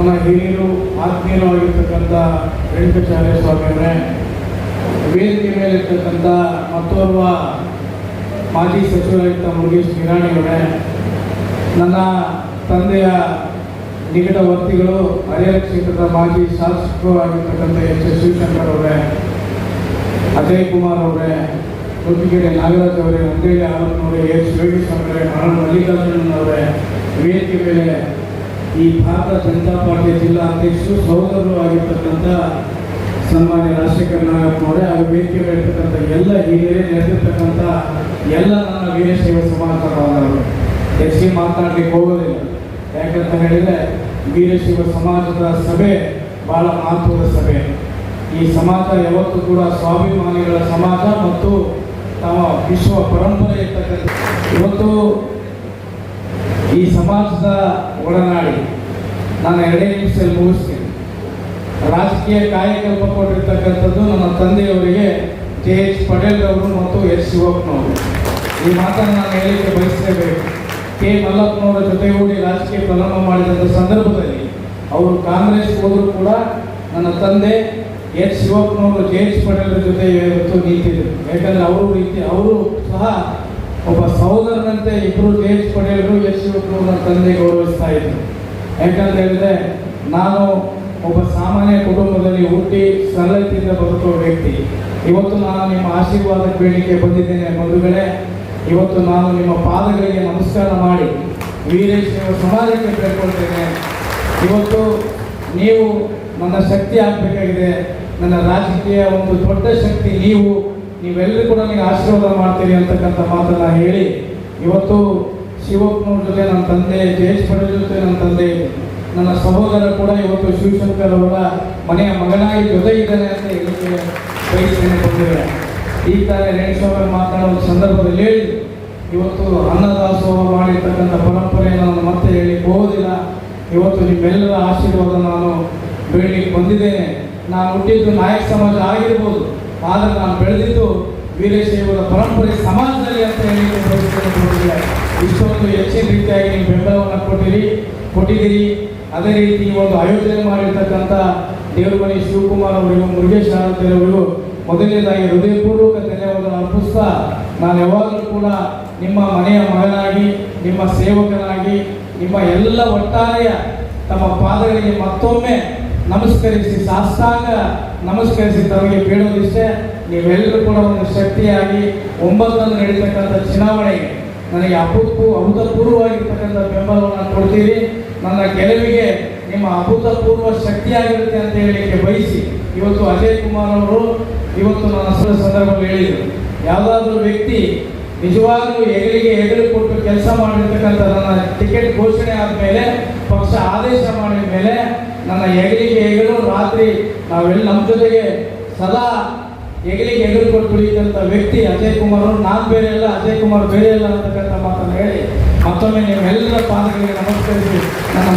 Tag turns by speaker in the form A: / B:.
A: ನನ್ನ ಹಿರಿಯರು ಆತ್ಮೀಯರು ಆಗಿರ್ತಕ್ಕಂಥ ರೇಣುಕಾಚಾರ್ಯ ಸ್ವಾಮಿಯವರೇ, ವೇದಿಕೆ ಮೇಲಿರ್ತಕ್ಕಂಥ ಮತ್ತೋರ್ವ ಮಾಜಿ ಸಚಿವರಾಗಿದ್ದ ಮುರುಗೇಶ್ ನಿರಾಣಿಯವರೇ, ನನ್ನ ತಂದೆಯ ನಿಕಟವರ್ತಿಗಳು ಹರಿಹರ ಕ್ಷೇತ್ರದ ಮಾಜಿ ಶಾಸಕರು ಆಗಿರ್ತಕ್ಕಂಥ ಎಚ್ ಎಸ್ ಶಿವಶಂಕರ್ ಅವರೇ, ಅಜಯ್ ಕುಮಾರ್ ಅವರೇ, ರುಚಿಗೆರೆ ನಾಗರಾಜ್ ಅವರೇ, ಅಂದೇಳಿ ಆಲಪ್ಪನವರೇ, ಎಚ್ ವೇಗೇಶ್ವರ ಅವರೇ, ಮಲ್ಲಿಕಾರ್ಜುನನ್ ಅವರೇ, ವೇದಿಕೆ ಮೇಲೆ ಈ ಭಾರತ ಜನತಾ ಪಾರ್ಟಿಯ ಜಿಲ್ಲಾ ಅಧ್ಯಕ್ಷರು ಸಹೋದರರು ಆಗಿರ್ತಕ್ಕಂಥ ಸನ್ಮಾನ್ಯ ರಾಜಶೇಖರ ನಾಗಪ್ಪನವರೇ, ಹಾಗೂ ವೇದಿಕೆ ಮೇಲೆ ಇರ್ತಕ್ಕಂಥ ಎಲ್ಲ ಹಿರಿಯರೇ, ನೆರೆದಿರ್ತಕ್ಕಂಥ ಎಲ್ಲ ನನ್ನ ವೀರಶೈವ ಸಮಾಜದ ಬಾಂಧವರು, ಹೆಚ್ಚಿಗೆ ಮಾತನಾಡಲಿಕ್ಕೆ ಹೋಗೋದಿಲ್ಲ. ಯಾಕಂತ ಹೇಳಿದರೆ ವೀರಶೈವ ಸಮಾಜದ ಸಭೆ ಬಹಳ ಮಹತ್ವದ ಸಭೆ. ಈ ಸಮಾಜ ಯಾವತ್ತೂ ಕೂಡ ಸ್ವಾಭಿಮಾನಿಗಳ ಸಮಾಜ ಮತ್ತು ತಮ್ಮ ವಿಶ್ವ ಪರಂಪರೆ ಇರ್ತಕ್ಕಂಥ ಇವತ್ತು ಈ ಸಮಾಜದ ಒಡನಾಡಿ ನಾನು 2 ನಿಮಿಷದಲ್ಲಿ ಮುಗಿಸ್ತೀನಿ. ರಾಜಕೀಯ ಕಾಯಕಲ್ಪ ಕೊಟ್ಟಿರ್ತಕ್ಕಂಥದ್ದು ನನ್ನ ತಂದೆಯವರಿಗೆ JH ಪಟೇಲ್ ಅವರು ಮತ್ತು ಎಸ್ ಶಿವಪ್ಪನವರು. ಈ ಮಾತನ್ನು ನಾನು ಹೇಳಲಿಕ್ಕೆ ಬಯಸಲೇಬೇಕು. ಕೆ ಮಲ್ಲಪ್ಪನವರ ಜೊತೆಗೂಡಿ ರಾಜಕೀಯ ಪ್ರಾರಂಭ ಮಾಡಿದಂಥ ಸಂದರ್ಭದಲ್ಲಿ ಅವರು ಕಾಂಗ್ರೆಸ್ ಹೋದರೂ ಕೂಡ ನನ್ನ ತಂದೆ ಎಸ್ ಶಿವಪ್ಪನವರು JH ಪಟೇಲರ ಜೊತೆ ಇವತ್ತು ನಿಂತಿದ್ದರು. ಯಾಕಂದರೆ ಅವರು ಸಹ ಒಬ್ಬ ಸಹೋದರನಂತೆ ಇಬ್ಬರು JH ಪಟೇಲರು ಎಸ್ ಶಿವಪ್ಪನವರು ನನ್ನ ತಂದೆ ಗೌರವಿಸ್ತಾ ಇದ್ದರು. ಯಾಕಂತ ಹೇಳಿದ್ರೆ ನಾನು ಒಬ್ಬ ಸಾಮಾನ್ಯ ಕುಟುಂಬದಲ್ಲಿ ಹುಟ್ಟಿ ಸರಳತೆಯಿಂದ ಬದುಕುವ ವ್ಯಕ್ತಿ. ಇವತ್ತು ನಾನು ನಿಮ್ಮ ಆಶೀರ್ವಾದ ಬೇಡಿಕೆ ಬಂದಿದ್ದೇನೆ ಬಂಧುಗಳೇ. ಇವತ್ತು ನಾನು ನಿಮ್ಮ ಪಾದಗಳಿಗೆ ನಮಸ್ಕಾರ ಮಾಡಿ ವೀರಶೈವ ಸಮಾಜಕ್ಕೆ ಬೇಡ್ಕೊಳ್ತೇನೆ. ಇವತ್ತು ನೀವು ನನ್ನ ಶಕ್ತಿ ಆಗಬೇಕಾಗಿದೆ. ನನ್ನ ರಾಜಕೀಯ ಒಂದು ದೊಡ್ಡ ಶಕ್ತಿ ನೀವೆಲ್ಲರೂ ಕೂಡ ನನಗೆ ಆಶೀರ್ವಾದ ಮಾಡ್ತೀರಿ ಅಂತಕ್ಕಂಥ ಮಾತನ್ನು ಹೇಳಿ, ಇವತ್ತು ಶಿವಪ್ಪನವ್ರ ಜೊತೆ ನನ್ನ ತಂದೆ, JH ಪಟೇಲ್ ಜೊತೆ ನನ್ನ ತಂದೆ, ನನ್ನ ಸಹೋದರ ಕೂಡ ಇವತ್ತು ಶಿವಶಂಕರ್ ಅವರ ಮನೆಯ ಮಗನಾಗಿ ಜೊತೆ ಇದ್ದಾನೆ ಅಂತ ಹೇಳಲಿಕ್ಕೆ ಬಯಸ್ತೇನೆ ಬಂದಿದೆ. ಈ ಥರ ರೇಣುಸ್ವಾಮಿ ಮಾತನಾಡುವ ಸಂದರ್ಭದಲ್ಲಿ ಹೇಳಿ, ಇವತ್ತು ಅನ್ನದಾಸೋಹ ಮಾಡಿರ್ತಕ್ಕಂಥ ಪರಂಪರೆಯನ್ನು ನಾನು ಮತ್ತೆ ಹೇಳಲಿಕ್ಕೆ ಹೋಗೋದಿಲ್ಲ. ಇವತ್ತು ನಿಮ್ಮೆಲ್ಲರ ಆಶೀರ್ವಾದ ನಾನು ಬೇಡಲಿಕ್ಕೆ ಬಂದಿದ್ದೇನೆ. ನಾನು ಹುಟ್ಟಿದ್ದು ನಾಯಕ ಸಮಾಜ ಆಗಿರ್ಬೋದು, ಆದರೆ ನಾನು ಬೆಳೆದಿದ್ದು ವೀರಶೈವದ ಪರಂಪರೆ ಸಮಾಜದಲ್ಲಿ ಅಂತ ಹೇಳಲಿಕ್ಕೆ ಬಯಸ್ತೇನೆ. ಇಷ್ಟೊಂದು ಹೆಚ್ಚಿನ ರೀತಿಯಾಗಿ ನೀವು ಬೆಂಬಲವನ್ನು ಕೊಟ್ಟಿದ್ದೀರಿ. ಅದೇ ರೀತಿ ಒಂದು ಆಯೋಜನೆ ಮಾಡಿರ್ತಕ್ಕಂಥ ದೇವರಮನೆ ಶಿವಕುಮಾರ್ ಅವರಿಗೂ, ಮುರುಗೇಶ್ ಆರಾಧ್ಯರವರಿಗೂ ಮೊದಲನೇದಾಗಿ ಹೃದಯಪೂರ್ವಕ ಧನ್ಯವಾದವನ್ನು ಅರ್ಪಿಸ್ತಾ, ನಾನು ಯಾವಾಗಲೂ ಕೂಡ ನಿಮ್ಮ ಮನೆಯ ಮಗನಾಗಿ, ನಿಮ್ಮ ಸೇವಕನಾಗಿ, ನಿಮ್ಮ ಎಲ್ಲ ಒಟ್ಟಾರೆಯ ತಮ್ಮ ಪಾದಗಳಿಗೆ ಮತ್ತೊಮ್ಮೆ ನಮಸ್ಕರಿಸಿ, ಸಾಷ್ಟಾಂಗ ನಮಸ್ಕರಿಸಿ ತಮಗೆ ಬೇಡೋದಿಷ್ಟೇ. ನೀವೆಲ್ಲರೂ ಕೂಡ ಒಂದು ಶಕ್ತಿಯಾಗಿ 9ರಂದು ನಡೀತಕ್ಕಂಥ ಚುನಾವಣೆಗೆ ನನಗೆ ಅಭೂತಪೂರ್ವವಾಗಿರ್ತಕ್ಕಂಥ ಬೆಂಬಲವನ್ನು ಕೊಡ್ತೀರಿ. ನನ್ನ ಗೆಲುವಿಗೆ ನಿಮ್ಮ ಅಭೂತಪೂರ್ವ ಶಕ್ತಿಯಾಗಿರುತ್ತೆ ಅಂತ ಹೇಳಲಿಕ್ಕೆ ಬಯಸಿ, ಇವತ್ತು ಅಜಯ್ ಕುಮಾರ್ ಅವರು ಇವತ್ತು ನನ್ನ ಸಂದರ್ಭದಲ್ಲಿ ಹೇಳಿದರು, ಯಾವುದಾದ್ರೂ ವ್ಯಕ್ತಿ ನಿಜವಾಗ್ಲೂ ಹೆಗಲು ಕೊಟ್ಟು ಕೆಲಸ ಮಾಡಿರ್ತಕ್ಕಂಥ ನನ್ನ ಟಿಕೆಟ್ ಘೋಷಣೆ ಆದಮೇಲೆ, ಪಕ್ಷ ಆದೇಶ ಮಾಡಿದ ಮೇಲೆ ನನ್ನ ಹೆಗಲು ರಾತ್ರಿ ನಾವೆಲ್ಲ ನಮ್ಮ ಜೊತೆಗೆ ಸದಾ ಹೆಗಲು ಕೊಟ್ಟು ದುಡಿದಂಥ ವ್ಯಕ್ತಿ ಅಜಯ್ ಕುಮಾರ್ ಅವರು. ನಾನು ಬೇರೆ ಅಲ್ಲ, ಅಜಯ್ ಕುಮಾರ್ ಬೇರೆ ಅಲ್ಲ ಅಂತಕ್ಕಂಥ ಮಾತನ್ನು ಹೇಳಿ ಮತ್ತೊಮ್ಮೆ ನಿಮ್ಮೆಲ್ಲರ ಪಾದಗಳಿಗೆ ನಮಸ್ಕರಿಸಿ ನನ್ನ